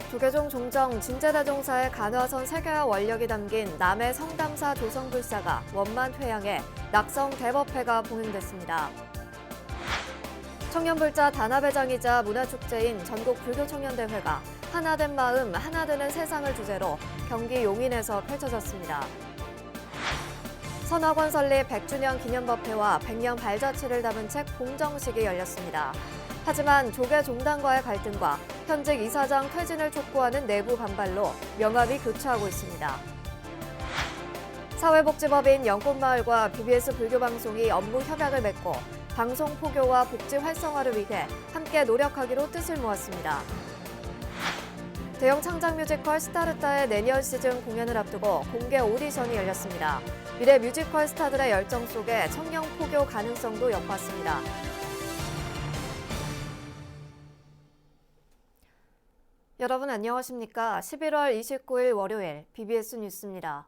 조계종 종정 진제대종사의 간화선 세계화 원력이 담긴 남해 성담사 조성불사가 원만 회양에 낙성 대법회가 봉행됐습니다. 청년불자 단합회장이자 문화축제인 전국불교청년대회가 하나된 마음, 하나되는 세상을 주제로 경기 용인에서 펼쳐졌습니다. 선학원 설립 100주년 기념법회와 100년 발자취를 담은 책 공정식이 열렸습니다. 하지만 조계종단과의 갈등과 현직 이사장 퇴진을 촉구하는 내부 반발로 명함이 교차하고 있습니다. 사회복지법인 영꽃마을과 BBS 불교방송이 업무 협약을 맺고 방송 포교와 복지 활성화를 위해 함께 노력하기로 뜻을 모았습니다. 대형 창작 뮤지컬 스타르타의 내년 시즌 공연을 앞두고 공개 오디션이 열렸습니다. 미래 뮤지컬 스타들의 열정 속에 청년 포교 가능성도 엿봤습니다. 여러분 안녕하십니까? 11월 29일 월요일 BBS 뉴스입니다.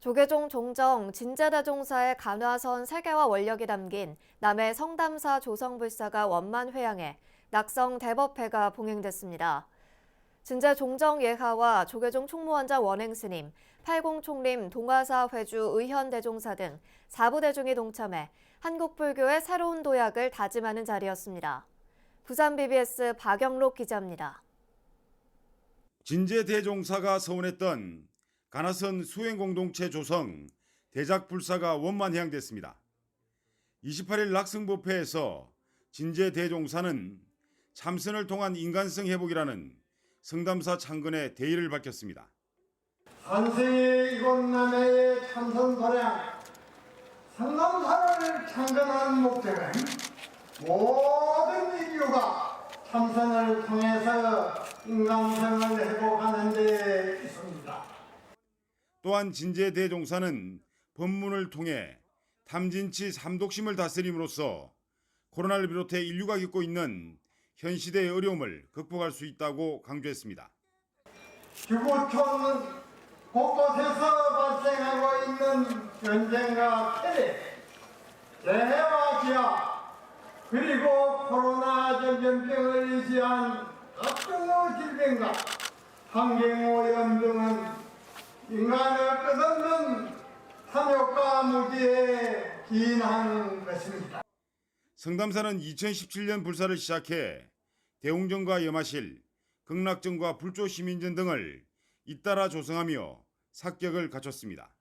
조계종 종정 진제대종사의 간화선 세계화 원력이 담긴 남해 성담사 조성불사가 원만 회양해 낙성 대법회가 봉행됐습니다. 진제 종정 예하와 조계종 총무원장 원행스님, 팔공총림 동화사 회주 의현대종사 등 4부 대중이 동참해 한국불교의 새로운 도약을 다짐하는 자리였습니다. 부산 BBS 박영록 기자입니다. 진제대종사가 서원했던 간화선 수행공동체 조성 대작불사가 원만 회양됐습니다. 28일 낙성법회에서 진제대종사는 참선을 통한 인간성 회복이라는 성담사 창건의 대의를 밝혔습니다. 한생의 이곳 남해의 참선 도량 성담사를 창건한 목적은 모든 인류가 참선을 통해서 인간성을 회복하는 데 있습니다. 또한 진제대종사는 법문을 통해 탐진치 삼독심을 다스림으로써 코로나를 비롯해 인류가 겪고 있는 현 시대의 어려움을 극복할 수 있다고 강조했습니다. 지구촌 곳곳에서 발생하고 있는 전쟁과 테러, 재해와 기아, 그리고 코로나 전염병을 의지한 각종의 질병과 환경오염 등은 인간의 끝없는 탐욕과 무지에 기인하는 것입니다. 성담사는 2017년 불사를 시작해 대웅전과 염화실, 극락전과 불조시민전 등을 잇따라 조성하며 사격을 갖췄습니다.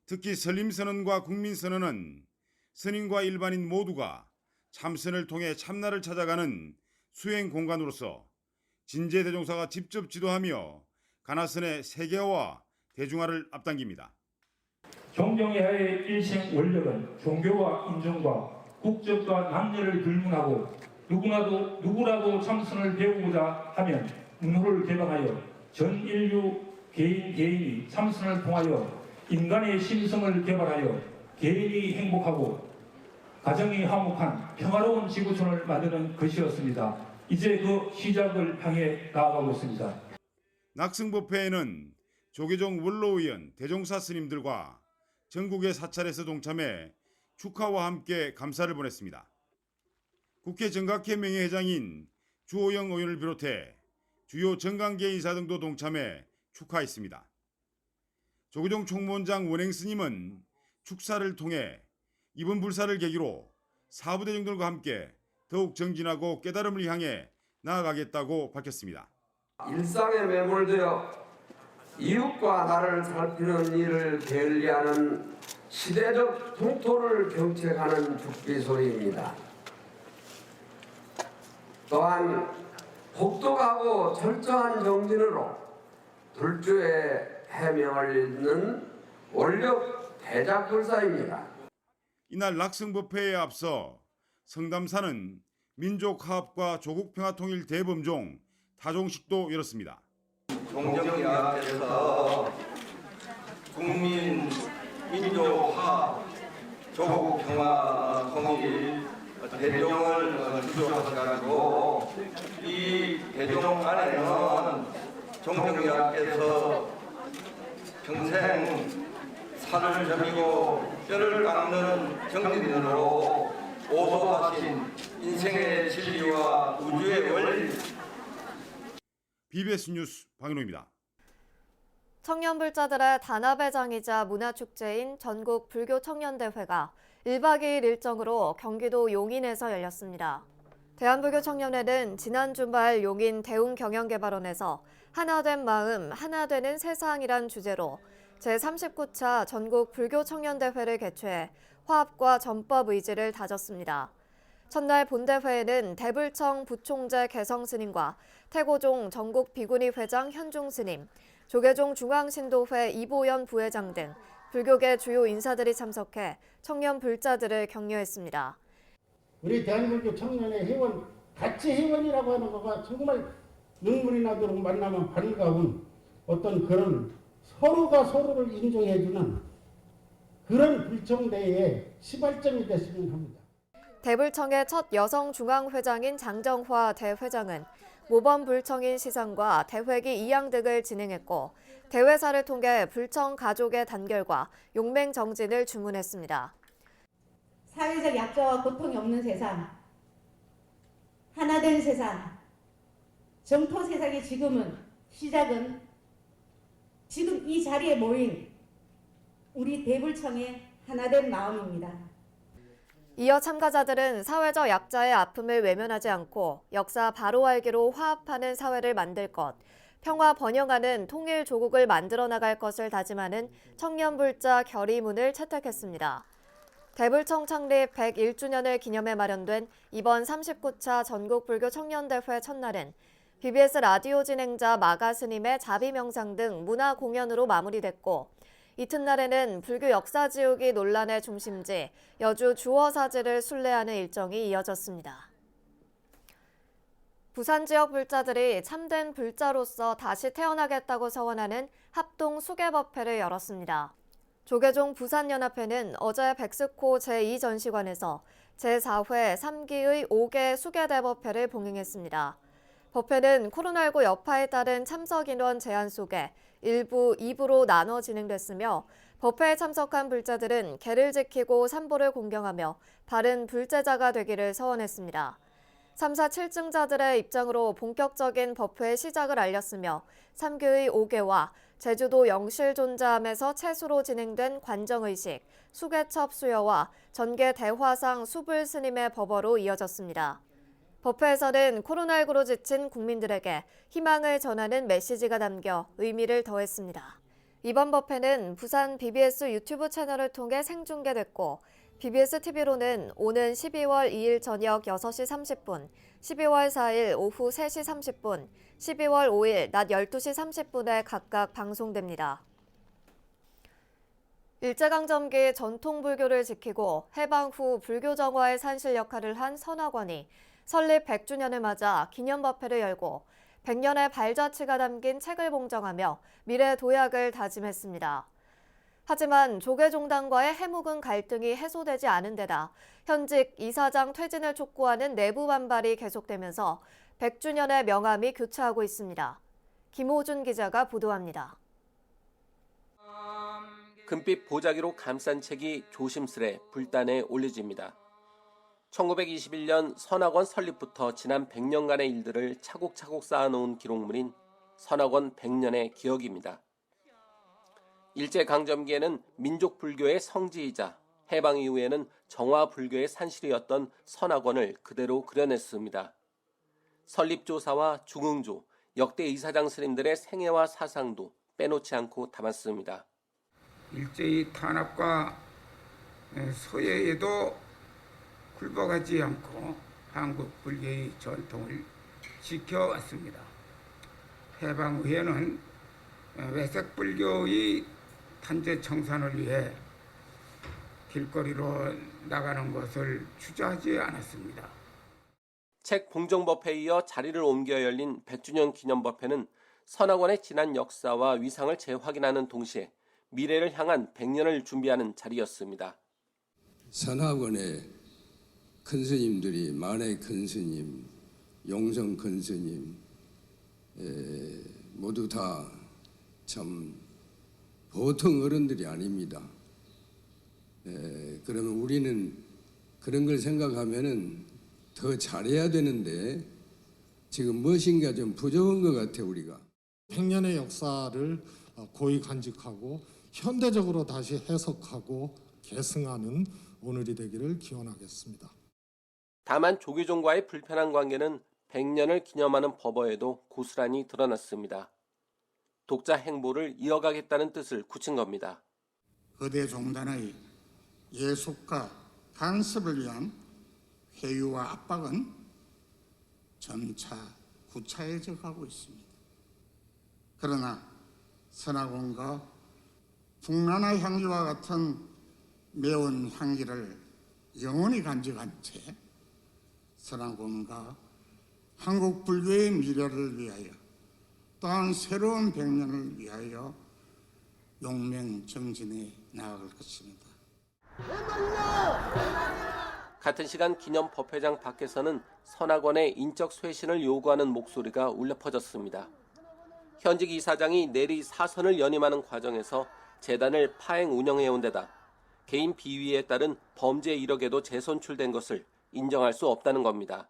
특히 설림선언과 국민선언은 선인과 일반인 모두가 참선을 통해 참나를 찾아가는 수행 공간으로서 진제대종사가 직접 지도하며 간화선의 세계화와 대중화를 앞당깁니다. 종정예하의 일생 원력은 종교와 인종과 국적과 남녀를 불문하고 누구라도 참선을 배우고자 하면 문호를 개방하여 전 인류 개인이 참선을 통하여 인간의 심성을 개발하여 개인이 행복하고 가정이 화목한 평화로운 지구촌을 만드는 것이었습니다. 이제 그 시작을 향해 나아가고 있습니다. 낙성법회에는 조계종 원로의원 대종사 스님들과 전국의 사찰에서 동참해 축하와 함께 감사를 보냈습니다. 국회 정각회 명예회장인 주호영 의원을 비롯해 주요 정강계 인사 등도 동참해 축하했습니다. 조계종 총무원장 원행스님은 축사를 통해 이번 불사를 계기로 사부대중들과 함께 더욱 정진하고 깨달음을 향해 나아가겠다고 밝혔습니다. 일상에 매몰되어 이웃과 나를 살피는 일을 게을리하는 시대적 풍토를 경책하는 죽비소리입니다. 또한 혹독하고 철저한 정진으로 불주의 해명을 잇는 원력 대작불사입니다. 이날 낙성법회에 앞서 성담사는 민족화합과 조국평화통일 대범종 타종식도 열었습니다. 종정이 앞에서 국민 민족화합 조국평화통일 대종을 주도하셔가지고 이 대종 안에는 종정이야께서 평생 살을 저미고 뼈를 깎는 정신으로 오소하신 인생의 진리와 우주의 원리 BBS 뉴스 박인호입니다. 청년불자들의 단합회장이자 문화축제인 전국 불교청년대회가 1박 2일 일정으로 경기도 용인에서 열렸습니다. 대한불교청년회는 지난 주말 용인 대웅경영개발원에서 하나된 마음, 하나되는 세상이란 주제로 제39차 전국 불교청년대회를 개최해 화합과 전법 의지를 다졌습니다. 첫날 본대회에는 대불청 부총재 개성스님과 태고종 전국 비구니 회장 현중스님, 조계종 중앙신도회 이보연 부회장 등 불교계 주요 인사들이 참석해 청년 불자들을 격려했습니다. 우리 대한불교 청년의 회원, 같이 회원이라고 하는 거가 정말 눈물이 나도록 만나면 반가운 어떤 그런 서로가 서로를 인정해주는 그런 불청대회의 시발점이 됐으면 합니다. 대불청의 첫 여성 중앙회장인 장정화 대회장은 모범 불청인 시상과 대회기 이양 등을 진행했고 대회사를 통해 불청 가족의 단결과 용맹 정진을 주문했습니다. 사회적 약자와 고통이 없는 세상, 하나된 세상, 정토 세상의 시작은 지금 이 자리에 모인 우리 대불청의 하나된 마음입니다. 이어 참가자들은 사회적 약자의 아픔을 외면하지 않고 역사 바로 알기로 화합하는 사회를 만들 것, 평화 번영하는 통일 조국을 만들어 나갈 것을 다짐하는 청년불자 결의문을 채택했습니다. 대불청 창립 101주년을 기념해 마련된 이번 39차 전국불교 청년대회 첫날은 BBS 라디오 진행자 마가 스님의 자비명상 등 문화 공연으로 마무리됐고 이튿날에는 불교 역사 지우기 논란의 중심지 여주 주어사지를 순례하는 일정이 이어졌습니다. 부산 지역 불자들이 참된 불자로서 다시 태어나겠다고 서원하는 합동 수계법회를 열었습니다. 조계종 부산연합회는 어제 백스코 제2전시관에서 제4회 3기의 5개 수계대법회를 봉행했습니다. 법회는 코로나19 여파에 따른 참석 인원 제한 속에 1부, 2부로 나눠 진행됐으며 법회에 참석한 불자들은 계를 지키고 삼보를 공경하며 바른 불제자가 되기를 서원했습니다. 3사 7증자들의 입장으로 본격적인 법회의 시작을 알렸으며 3교의 5개와 제주도 영실존자함에서 채수로 진행된 관정의식, 수계첩 수여와 전계 대화상 수불 스님의 법어로 이어졌습니다. 법회에서는 코로나19로 지친 국민들에게 희망을 전하는 메시지가 담겨 의미를 더했습니다. 이번 법회는 부산 BBS 유튜브 채널을 통해 생중계됐고 BBS TV로는 오는 12월 2일 저녁 6시 30분, 12월 4일 오후 3시 30분, 12월 5일 낮 12시 30분에 각각 방송됩니다. 일제강점기 전통불교를 지키고 해방 후 불교 정화의 산실 역할을 한 선화관이 설립 100주년을 맞아 기념법회를 열고 100년의 발자취가 담긴 책을 봉정하며 미래 도약을 다짐했습니다. 하지만 조계종단과의 해묵은 갈등이 해소되지 않은 데다 현직 이사장 퇴진을 촉구하는 내부 반발이 계속되면서 100주년의 명함이 교차하고 있습니다. 김호준 기자가 보도합니다. 금빛 보자기로 감싼 책이 조심스레 불단에 올려집니다. 1921년 선학원 설립부터 지난 100년간의 일들을 차곡차곡 쌓아놓은 기록물인 선학원 100년의 기억입니다. 일제강점기에는 민족불교의 성지이자 해방 이후에는 정화불교의 산실이었던 선학원을 그대로 그려냈습니다. 설립조사와 중흥조, 역대 이사장 스님들의 생애와 사상도 빼놓지 않고 담았습니다. 일제의 탄압과 소외에도 굴복하지 않고 한국 불교의 전통을 지켜왔습니다. 해방 후에는 외색 불교의 탄재 청산을 위해 길거리로 나가는 것을 주저하지 않았습니다. 책 봉정법회에 이어 자리를 옮겨 열린 100주년 기념법회는 선학원의 지난 역사와 위상을 재확인하는 동시에 미래를 향한 100년을 준비하는 자리였습니다. 선학원의 큰 스님들이 만해 큰 스님, 용성 큰 스님 모두 다 참 보통 어른들이 아닙니다. 그러면 우리는 그런 걸 생각하면은 더 잘해야 되는데 지금 무엇인가 좀 부족한 것 같아 우리가. 100년의 역사를 고이 간직하고 현대적으로 다시 해석하고 계승하는 오늘이 되기를 기원하겠습니다. 다만 조계종과의 불편한 관계는 100년을 기념하는 법어에도 고스란히 드러났습니다. 독자 행보를 이어가겠다는 뜻을 굳힌 겁니다. 거대 종단의 예속과 간섭을 위한 회유와 압박은 점차 구차해져 가고 있습니다. 그러나 선화곤과 풍란화 향기와 같은 매운 향기를 영원히 간직한 채 선화곤과 한국 불교의 미래를 위하여 또한 새로운 100년을 위하여 용맹정진해 나아갈 것입니다. 같은 시간 기념법회장 밖에서는 선화권의 인적 쇄신을 요구하는 목소리가 울려 퍼졌습니다. 현직 이사장이 내리 사선을 연임하는 과정에서 재단을 파행 운영해온 데다 개인 비위에 따른 범죄 이력에도 재선출된 것을 인정할 수 없다는 겁니다.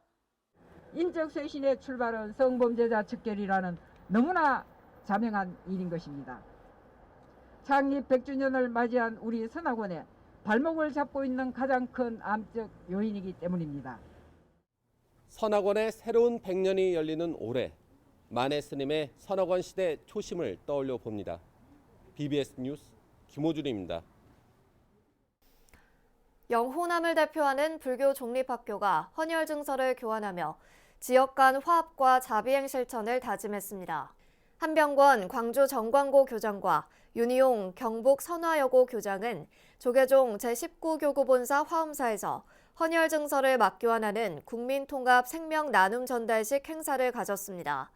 인적 쇄신의 출발은 성범죄자 척결이라는 너무나 자명한 일인 것입니다. 창립 100주년을 맞이한 우리 선화권에 발목을 잡고 있는 가장 큰 암적 요인이기 때문입니다. 선화권의 새로운 100년이 열리는 올해, 만해 스님의 선화권 시대 초심을 떠올려 봅니다. BBS 뉴스 김호준입니다. 영호남을 대표하는 불교 종립학교가 헌혈 증서를 교환하며 지역 간 화합과 자비행 실천을 다짐했습니다. 한병권 광주 정광고 교장과 윤희용 경북 선화여고 교장은 조계종 제19교구본사 화엄사에서 헌혈 증서를 맞교환하는 국민통합 생명 나눔 전달식 행사를 가졌습니다.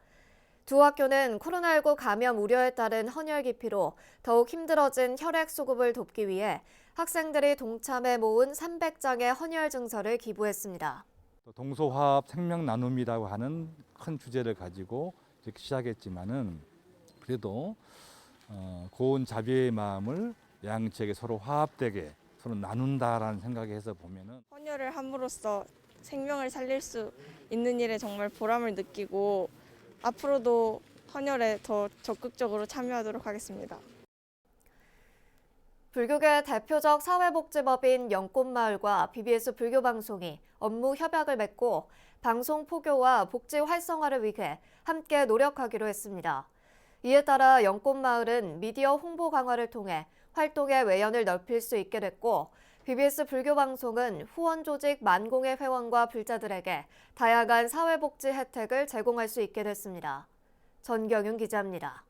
두 학교는 코로나19 감염 우려에 따른 헌혈 기피로 더욱 힘들어진 혈액 수급을 돕기 위해 학생들이 동참해 모은 300장의 헌혈 증서를 기부했습니다. 동서화합 생명 나눔이라고 하는 큰 주제를 가지고 시작했지만은 그래도 고운 자비의 마음을 양측에 서로 화합되게 서로 나눈다라는 생각에서 보면은 헌혈을 함으로써 생명을 살릴 수 있는 일에 정말 보람을 느끼고 앞으로도 헌혈에 더 적극적으로 참여하도록 하겠습니다. 불교계 대표적 사회복지법인 연꽃마을과 BBS 불교방송이 업무 협약을 맺고 방송 포교와 복지 활성화를 위해 함께 노력하기로 했습니다. 이에 따라 연꽃마을은 미디어 홍보 강화를 통해 활동의 외연을 넓힐 수 있게 됐고 BBS 불교방송은 후원 조직 만공의 회원과 불자들에게 다양한 사회복지 혜택을 제공할 수 있게 됐습니다. 전경윤 기자입니다.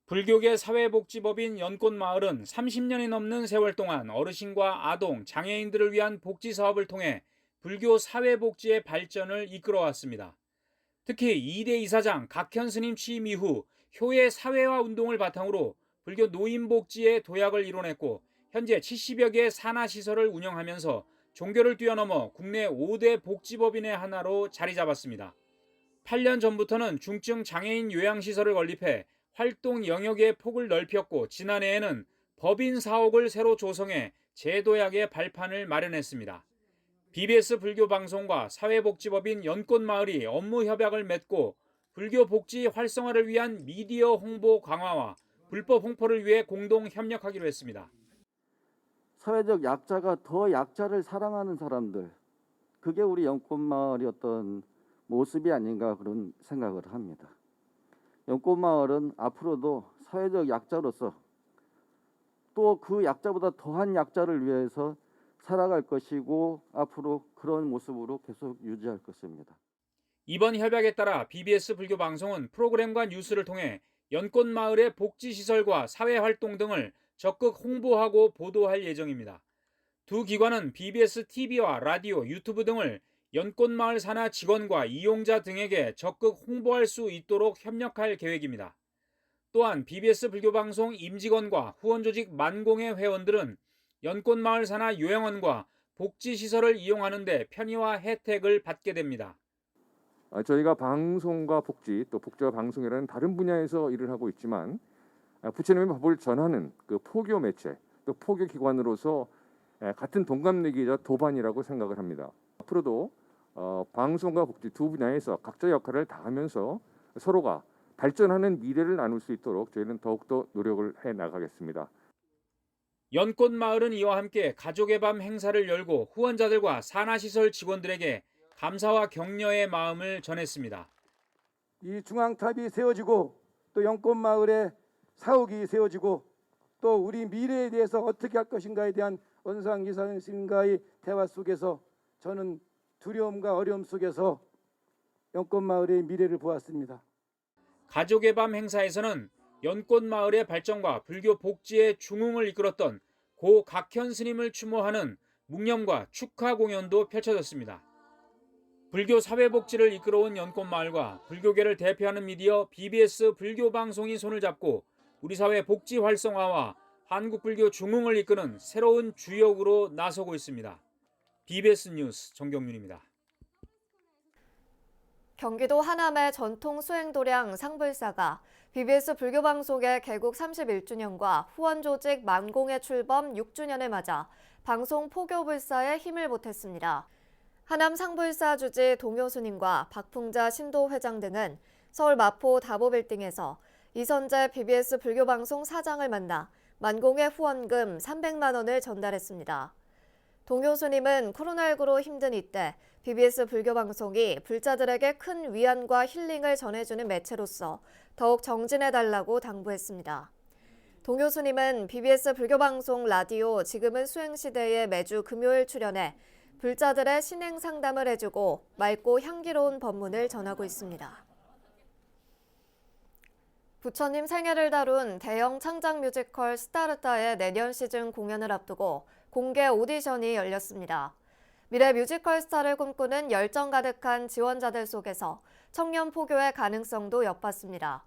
불교계 사회복지법인 연꽃마을은 30년이 넘는 세월 동안 어르신과 아동, 장애인들을 위한 복지 사업을 통해 불교 사회복지의 발전을 이끌어왔습니다. 특히 2대 이사장 각현 스님 취임 이후 효의 사회화 운동을 바탕으로 불교 노인복지의 도약을 이뤄냈고 현재 70여 개의 산하시설을 운영하면서 종교를 뛰어넘어 국내 5대 복지법인의 하나로 자리 잡았습니다. 8년 전부터는 중증 장애인 요양시설을 건립해 활동 영역의 폭을 넓혔고 지난해에는 법인 사옥을 새로 조성해 재도약의 발판을 마련했습니다. BBS 불교방송과 사회복지법인 연꽃마을이 업무 협약을 맺고 불교 복지 활성화를 위한 미디어 홍보 강화와 불법 홍보를 위해 공동 협력하기로 했습니다. 사회적 약자가 더 약자를 사랑하는 사람들, 그게 우리 연꽃마을의 어떤 모습이 아닌가 그런 생각을 합니다. 연꽃마을은 앞으로도 사회적 약자로서 또 그 약자보다 더한 약자를 위해서 살아갈 것이고 앞으로 그런 모습으로 계속 유지할 것입니다. 이번 협약에 따라 BBS 불교방송은 프로그램과 뉴스를 통해 연꽃마을의 복지시설과 사회활동 등을 적극 홍보하고 보도할 예정입니다. 두 기관은 BBS TV와 라디오, 유튜브 등을 연꽃마을 산하 직원과 이용자 등에게 적극 홍보할 수 있도록 협력할 계획입니다. 또한 BBS 불교방송 임직원과 후원조직 만공의 회원들은 연꽃마을 산하 요양원과 복지시설을 이용하는 데 편의와 혜택을 받게 됩니다. 저희가 방송과 복지, 또 복지와 방송이라는 다른 분야에서 일을 하고 있지만 부처님의 법을 전하는 그 포교 매체, 또 포교 기관으로서 같은 동갑내기이자 도반이라고 생각을 합니다. 앞으로도 방송과 복지 두 분야에서 각자 역할을 다하면서 서로가 발전하는 미래를 나눌 수 있도록 저희는 더욱더 노력을 해 나가겠습니다. 연꽃마을은 이와 함께 가족의 밤 행사를 열고 후원자들과 산하시설 직원들에게 감사와 격려의 마음을 전했습니다. 이 중앙탑이 세워지고 또 연꽃마을에 사옥이 세워지고 또 우리 미래에 대해서 어떻게 할 것인가에 대한 원상 이사님과의 대화 속에서 저는 두려움과 어려움 속에서 연꽃마을의 미래를 보았습니다. 가족의 밤 행사에서는 연꽃마을의 발전과 불교 복지의 중흥을 이끌었던 고 각현 스님을 추모하는 묵념과 축하 공연도 펼쳐졌습니다. 불교 사회복지를 이끌어온 연꽃마을과 불교계를 대표하는 미디어 BBS 불교방송이 손을 잡고 우리 사회 복지 활성화와 한국불교 중흥을 이끄는 새로운 주역으로 나서고 있습니다. BBS 뉴스 정경윤입니다. 경기도 하남의 전통 수행도량 상불사가 BBS 불교방송의 개국 31주년과 후원조직 만공의 출범 6주년을 맞아 방송 포교불사에 힘을 보탰습니다. 하남 상불사 주지 동효스님과 박풍자 신도회장 등은 서울 마포 다보빌딩에서 이선재 BBS 불교방송 사장을 만나 만공의 후원금 300만 원을 전달했습니다. 동효스님은 코로나19로 힘든 이때 BBS 불교방송이 불자들에게 큰 위안과 힐링을 전해주는 매체로서 더욱 정진해달라고 당부했습니다. 동효스님은 BBS 불교방송 라디오 지금은 수행시대에 매주 금요일 출연해 불자들의 신행 상담을 해주고 맑고 향기로운 법문을 전하고 있습니다. 부처님 생애를 다룬 대형 창작 뮤지컬 스타르타의 내년 시즌 공연을 앞두고 공개 오디션이 열렸습니다. 미래 뮤지컬 스타를 꿈꾸는 열정 가득한 지원자들 속에서 청년 포교의 가능성도 엿봤습니다.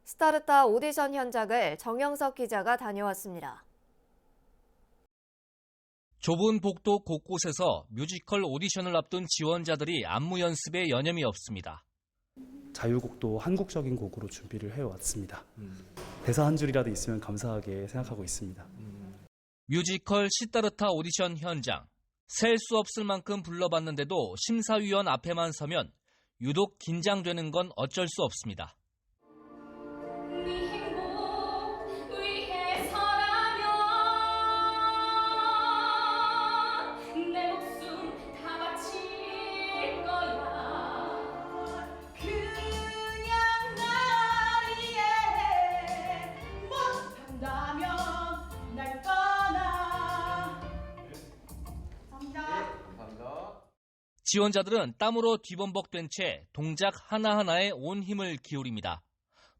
스타르타 오디션 현장을 정영석 기자가 다녀왔습니다. 좁은 복도 곳곳에서 뮤지컬 오디션을 앞둔 지원자들이 안무 연습에 여념이 없습니다. 자유곡도 한국적인 곡으로 준비를 해왔습니다. 대사 한 줄이라도 있으면 감사하게 생각하고 있습니다. 뮤지컬 시타르타 오디션 현장. 셀 수 없을 만큼 불러봤는데도 심사위원 앞에만 서면 유독 긴장되는 건 어쩔 수 없습니다. 지원자들은 땀으로 뒤범벅된 채 동작 하나하나에 온 힘을 기울입니다.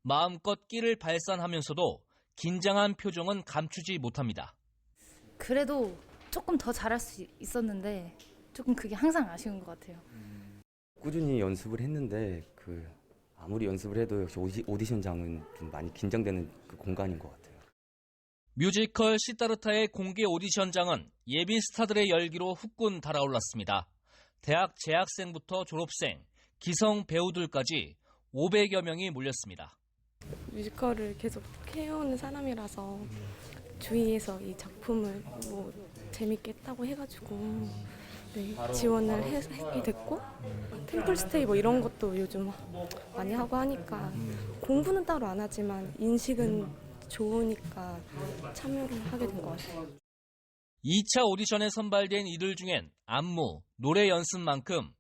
마음껏 끼를 발산하면서도 긴장한 표정은 감추지 못합니다. 그래도 조금 더 잘할 수 있었는데 조금 그게 항상 아쉬운 것 같아요. 꾸준히 연습을 했는데 아무리 연습을 해도 역시 오디션장은 좀 많이 긴장되는 그 공간인 것 같아요. 뮤지컬 시타르타의 공개 오디션장은 예비 스타들의 열기로 후끈 달아올랐습니다. 대학 재학생부터 졸업생, 기성 배우들까지 500여 명이 몰렸습니다. 뮤지컬을 계속 해오는 사람이라서 주위에서 이 작품을 재밌게 했다고 해가지고 지원을 하게 됐고 템플스테이 이런 것도 요즘 많이 하고 하니까 공부는 따로 안 하지만 인식은 좋으니까 참여를 하게 된 것 같아요. 2차 오디션에 선발된 이들 중엔 안무, 노래 연습만큼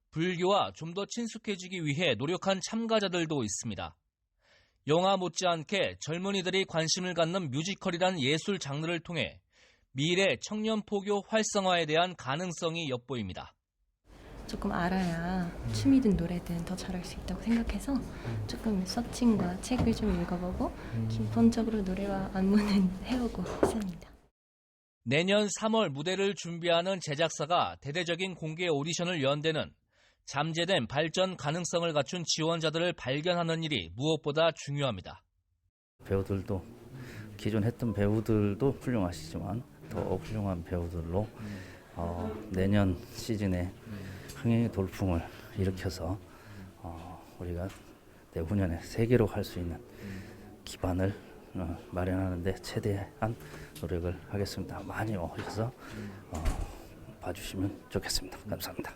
불교와 좀 더 친숙해지기 위해 노력한 참가자들도 있습니다. 영화 못지않게 젊은이들이 관심을 갖는 뮤지컬이란 예술 장르를 통해 미래 청년 포교 활성화에 대한 가능성이 엿보입니다. 조금 알아야 춤이든 노래든 더 잘할 수 있다고 생각해서 조금 서칭과 책을 좀 읽어보고 기본적으로 노래와 안무는 해오고 있습니다. 내년 3월 무대를 준비하는 제작사가 대대적인 공개 오디션을 연 데는 잠재된 발전 가능성을 갖춘 지원자들을 발견하는 일이 무엇보다 중요합니다. 배우들도 기존 했던 배우들도 훌륭하시지만 더 훌륭한 배우들로 내년 시즌에 흥행의 돌풍을 일으켜서 우리가 내후년에 세계로 갈 수 있는 기반을 마련하는 데 최대한 노력을 하겠습니다. 많이 오셔서 봐주시면 좋겠습니다. 감사합니다.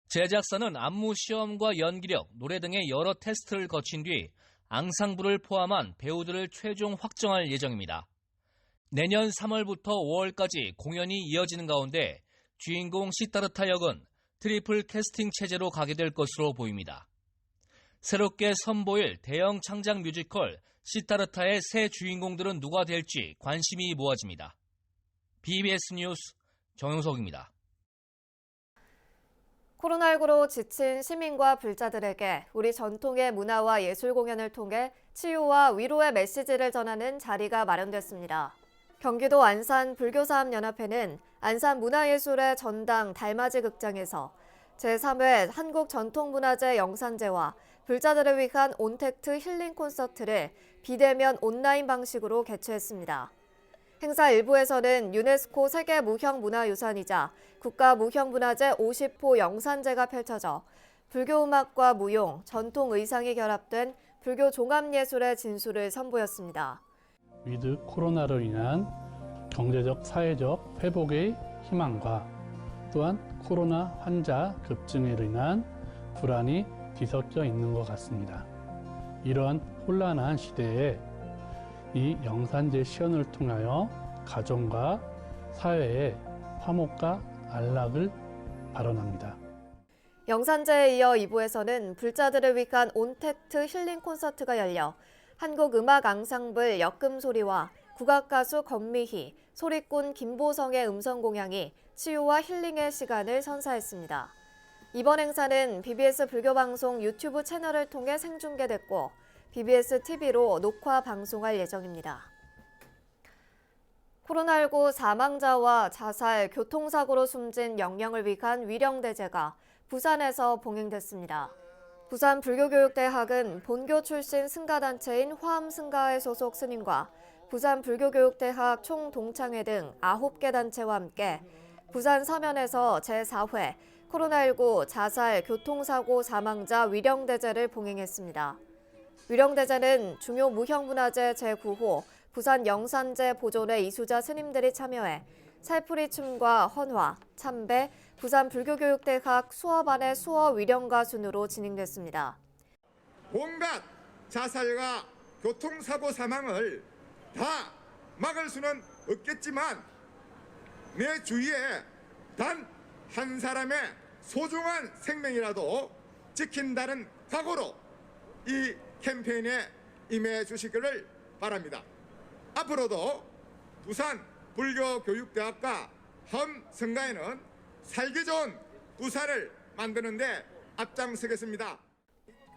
제작사는 안무 시험과 연기력, 노래 등의 여러 테스트를 거친 뒤 앙상블을 포함한 배우들을 최종 확정할 예정입니다. 내년 3월부터 5월까지 공연이 이어지는 가운데 주인공 시타르타 역은 트리플 캐스팅 체제로 가게 될 것으로 보입니다. 새롭게 선보일 대형 창작 뮤지컬 시타르타의 새 주인공들은 누가 될지 관심이 모아집니다. BBS 뉴스 정용석입니다. 코로나19로 지친 시민과 불자들에게 우리 전통의 문화와 예술 공연을 통해 치유와 위로의 메시지를 전하는 자리가 마련됐습니다. 경기도 안산 불교사업연합회는 안산 문화예술의 전당 달맞이 극장에서 제3회 한국전통문화재 영산제와 불자들을 위한 온택트 힐링 콘서트를 비대면 온라인 방식으로 개최했습니다. 행사 일부에서는 유네스코 세계무형문화유산이자 국가무형문화재 50호 영산제가 펼쳐져 불교음악과 무용, 전통의상이 결합된 불교 종합예술의 진수를 선보였습니다. 위드 코로나로 인한 경제적, 사회적 회복의 희망과 또한 코로나 환자 급증으로 인한 불안이 뒤섞여 있는 것 같습니다. 이러한 혼란한 시대에 이 영산제 시연을 통하여 가정과 사회의 화목과 안락을 발언합니다. 영산제에 이어 2부에서는 불자들을 위한 온택트 힐링 콘서트가 열려 한국음악 앙상블 역금소리와 국악가수 건미희, 소리꾼 김보성의 음성공양이 치유와 힐링의 시간을 선사했습니다. 이번 행사는 BBS 불교방송 유튜브 채널을 통해 생중계됐고 BBS TV로 녹화 방송할 예정입니다. 코로나19 사망자와 자살, 교통사고로 숨진 영령을 위한 위령대제가 부산에서 봉행됐습니다. 부산 불교교육대학은 본교 출신 승가단체인 화엄승가회 소속 스님과 부산 불교교육대학 총동창회 등 9개 단체와 함께 부산 서면에서 제4회 코로나19 자살, 교통사고 사망자 위령대제를 봉행했습니다. 위령대제는 중요 무형문화재 제9호 부산 영산제 보존회 이수자 스님들이 참여해 살풀이춤과 헌화, 참배, 부산 불교교육대학 수어반의 수어 위령가 순으로 진행됐습니다. 온갖 자살과 교통사고 사망을 다 막을 수는 없겠지만 내 주위에 단 한 사람의 소중한 생명이라도 지킨다는 각오로 이 캠페인에 임해 주시기를 바랍니다. 앞으로도 부산 불교교육대학과 화엄승가회는 살기 좋은 부산을 만드는 데 앞장서겠습니다.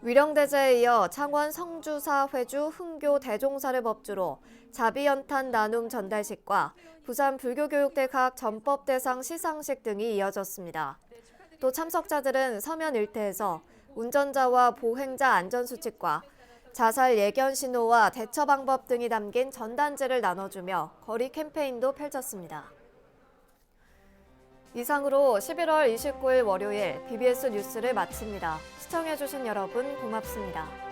위령대제에 이어 창원 성주사 회주 흥교 대종사를 법주로 자비연탄 나눔 전달식과 부산 불교교육대학 전법대상 시상식 등이 이어졌습니다. 또 참석자들은 서면 일대에서 운전자와 보행자 안전수칙과 자살 예견 신호와 대처 방법 등이 담긴 전단지를 나눠주며 거리 캠페인도 펼쳤습니다. 이상으로 11월 29일 월요일 BBS 뉴스를 마칩니다. 시청해주신 여러분 고맙습니다.